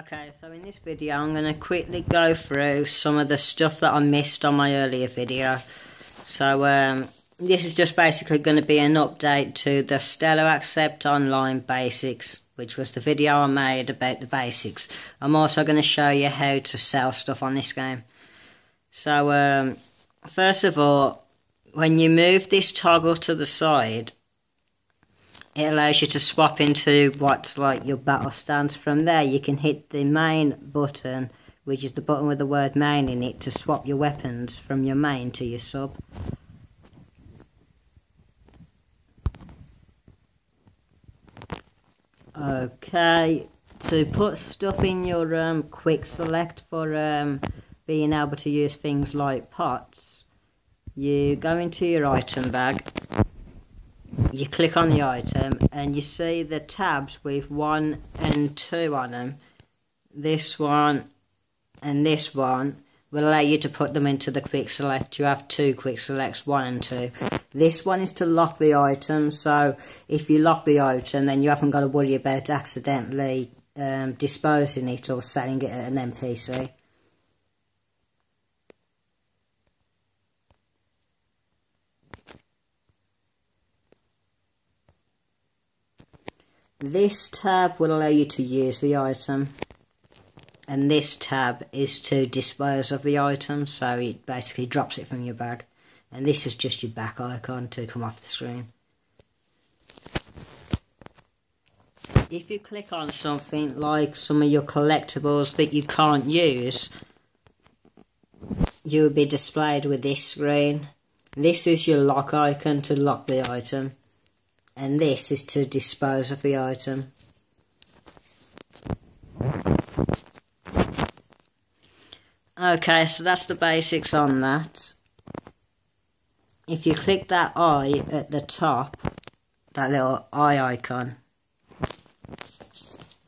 Okay, so in this video I'm going to quickly go through some of the stuff that I missed on my earlier video. So this is just basically going to be an update to the Stellacept Online Basics, which was the video I made about the basics. I'm also going to show you how to sell stuff on this game. So first of all, when you move this toggle to the side, it allows you to swap into what's like your battle stance. From there you can hit the main button, which is the button with the word main in it, to swap your weapons from your main to your sub. Okay, to put stuff in your quick select for being able to use things like pots, you go into your item bag, you click on the item and you see the tabs with 1 and 2 on them. This one and this one will allow you to put them into the quick select. You have 2 quick selects, 1 and 2. This one is to lock the item, so if you lock the item then you haven't got to worry about accidentally disposing it or selling it at an NPC. This tab will allow you to use the item, and this tab is to dispose of the item, so it basically drops it from your bag, and this is just your back icon to come off the screen. If you click on something like some of your collectibles that you can't use, you will be displayed with this screen. This is your lock icon to lock the item, and this is to dispose of the item. Okay, so that's the basics on that. If you click that eye at the top, that little eye icon,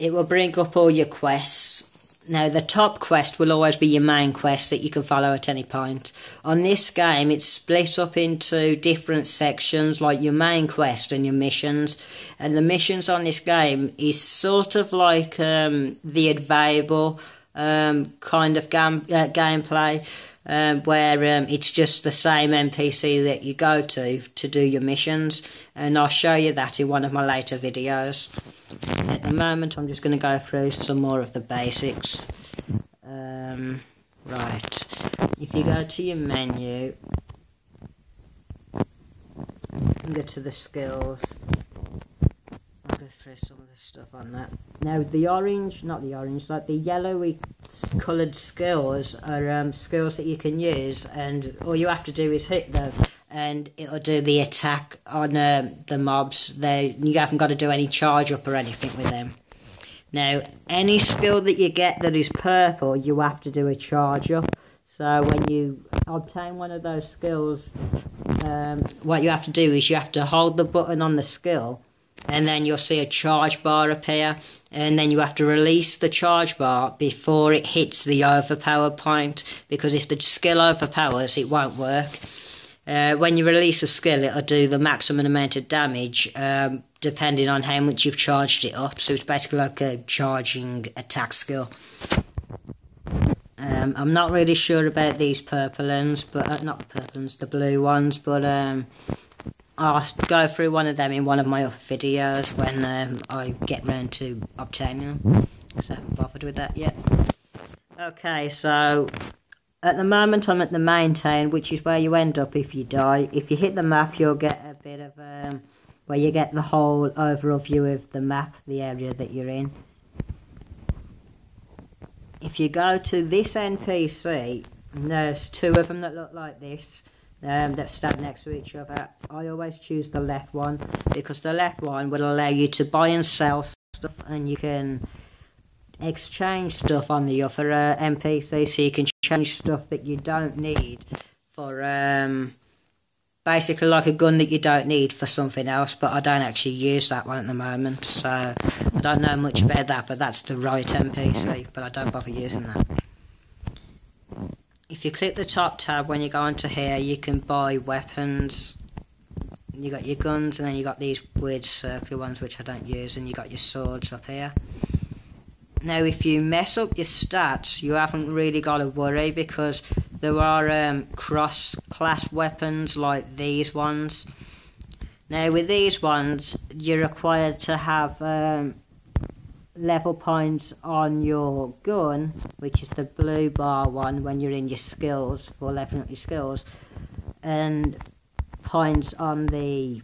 it will bring up all your quests. Now, the top quest will always be your main quest that you can follow at any point. On this game, it's split up into different sections, like your main quest and your missions. And the missions on this game is sort of like the available kind of gameplay, where it's just the same NPC that you go to do your missions. And I'll show you that in one of my later videos. At the moment I'm just going to go through some more of the basics. Right, if you go to your menu and go to the skills, I'll go through some of the stuff on that. Now the orange, not the orange, like the yellowy coloured skills are skills that you can use, and all you have to do is hit them and it'll do the attack on the mobs. You haven't got to do any charge up or anything with them. Now, any skill that you get that is purple, you have to do a charge up. So when you obtain one of those skills, what you have to do is you have to hold the button on the skill, and then you'll see a charge bar appear, and then you have to release the charge bar before it hits the overpower point, because if the skill overpowers, it won't work. When you release a skill, it'll do the maximum amount of damage, depending on how much you've charged it up. So it's basically like a charging attack skill. I'm not really sure about these purple ones, but not the purple ones, the blue ones, but I'll go through one of them in one of my other videos when I get round to obtaining them, because I haven't bothered with that yet. Okay, so at the moment I'm at the main town, which is where you end up if you die. If you hit the map, you'll get a bit of where you get the whole overall view of the map, the area that you're in. If you go to this NPC, there's 2 of them that look like this, that stand next to each other. I always choose the left one, because the left one will allow you to buy and sell stuff, and you can exchange stuff on the other NPC, so you can change stuff that you don't need for basically like a gun that you don't need for something else, but I don't actually use that one at the moment, so I don't know much about that, but that's the right NPC, but I don't bother using that. If you click the top tab when you go onto here, you can buy weapons. You got your guns, and then you got these weird circular ones which I don't use, and you got your swords up here. Now if you mess up your stats, you haven't really got to worry, because there are cross-class weapons like these ones. Now with these ones, you're required to have level points on your gun, which is the blue bar one when you're in your skills, for leveling up your skills, and points on the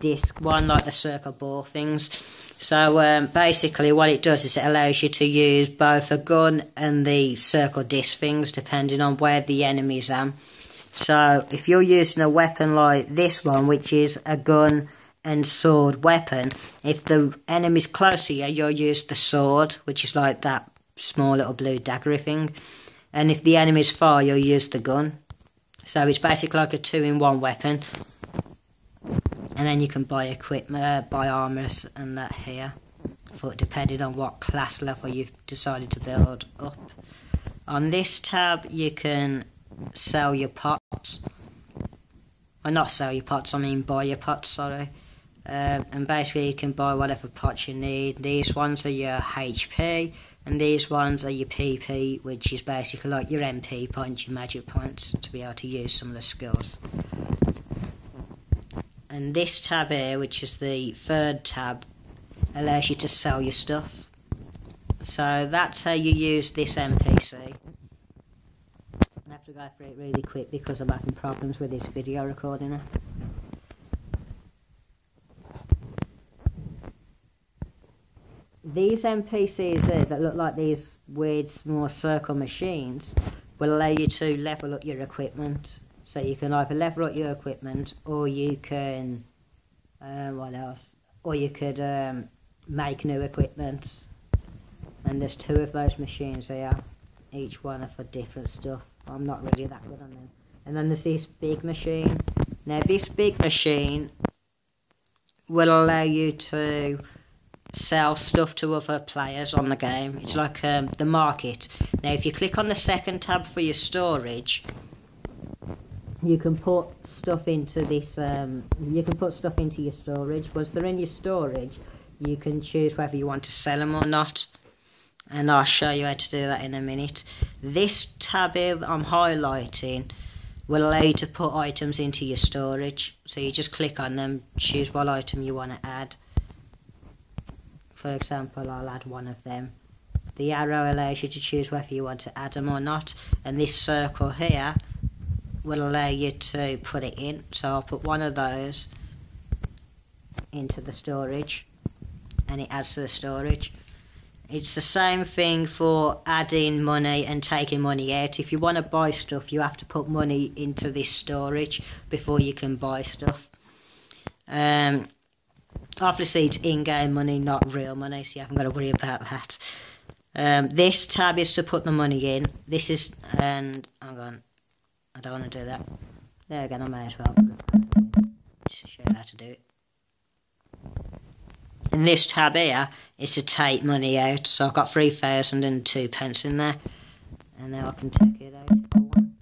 disc one, like the circle ball things. So basically what it does is it allows you to use both a gun and the circle disc things depending on where the enemy's at. So if you're using a weapon like this one, which is a gun and sword weapon, if the enemy's close to you, you'll use the sword, which is like that small little blue daggery thing, and if the enemy's far, you'll use the gun. So it's basically like a 2-in-1 weapon. And then you can buy equipment, buy armors and that here, for depending on what class level you've decided to build up. On this tab you can sell your pots, or not sell your pots, I mean buy your pots, sorry. And basically you can buy whatever pots you need. These ones are your HP, and these ones are your PP, which is basically like your MP points, your magic points, to be able to use some of the skills. And this tab here, which is the third tab, allows you to sell your stuff. So that's how you use this NPC. I have to go through it really quick because I'm having problems with this video recording now. These NPCs here that look like these weird small circle machines will allow you to level up your equipment. So you can either level up your equipment, or you can, what else? Or you could make new equipment. And there's 2 of those machines here. Each one are for different stuff. I'm not really that good on them. And then there's this big machine. Now this big machine will allow you to sell stuff to other players on the game. It's like the market. Now if you click on the second tab for your storage, you can put stuff into this, you can put stuff into your storage. Once they're in your storage, you can choose whether you want to sell them or not. And I'll show you how to do that in a minute. This tab here that I'm highlighting will allow you to put items into your storage. So you just click on them, choose what item you want to add. For example, I'll add one of them. The arrow allows you to choose whether you want to add them or not. And this circle here will allow you to put it in. So I'll put one of those into the storage, and it adds to the storage. It's the same thing for adding money and taking money out. If you want to buy stuff, you have to put money into this storage before you can buy stuff. Obviously it's in-game money, not real money, so you haven't got to worry about that. This tab is to put the money in. This is, and hang on, I don't want to do that. There again, I may as well. Just to show you how to do it. And this tab here is to take money out. So I've got 3,002 pence in there. And now I can take it out if I want.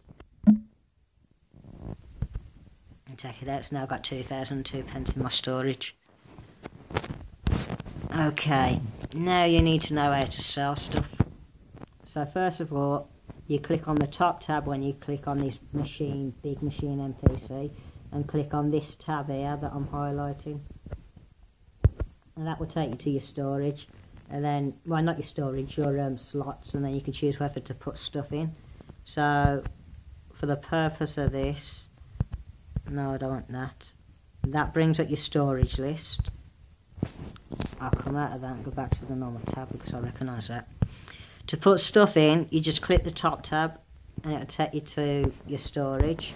And take it out. So now I've got 2,002 pence in my storage. Okay, now you need to know how to sell stuff. So first of all, you click on the top tab when you click on this machine, big machine NPC, and click on this tab here that I'm highlighting. And that will take you to your storage, and then, well, not your storage, your slots, and then you can choose whether to put stuff in. So for the purpose of this, no, I don't want that. That brings up your storage list. I'll come out of that and go back to the normal tab because I recognise that. To put stuff in, you just click the top tab and it'll take you to your storage.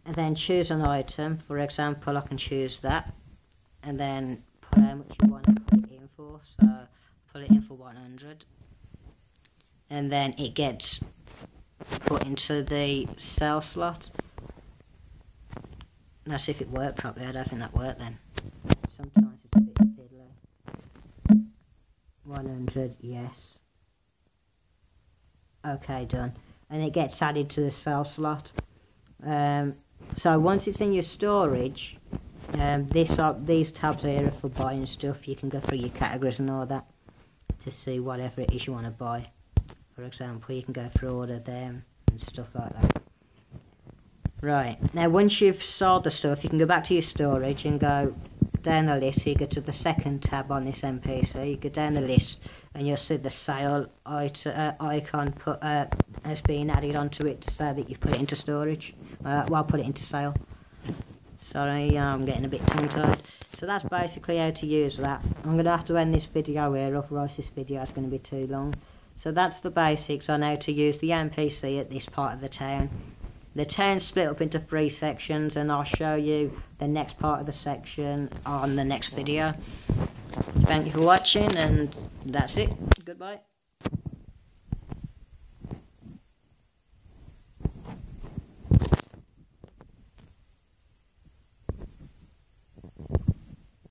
And then choose an item. For example, I can choose that. And then put how much you want to put it in for. So put it in for 100. And then it gets put into the sell slot. That's if it worked properly. I don't think that worked then. Sometimes it's a bit fiddly. 100, yes. Okay, done. And it gets added to the sell slot. So once it's in your storage, These tabs here are for buying stuff. You can go through your categories and all that to see whatever it is you want to buy. For example, you can go through all of them and stuff like that. Right, now once you've sold the stuff, you can go back to your storage and go down the list. So you go to the second tab on this NPC, you go down the list and you'll see the sale icon has been added onto it to say that you put it into storage. Well, put it into sale. Sorry, I'm getting a bit tongue-tied. So that's basically how to use that. I'm going to have to end this video here, otherwise this video is going to be too long. So that's the basics on how to use the NPC at this part of the town. The town's split up into 3 sections, and I'll show you the next part of the section on the next video. Thank you for watching, and that's it. Goodbye.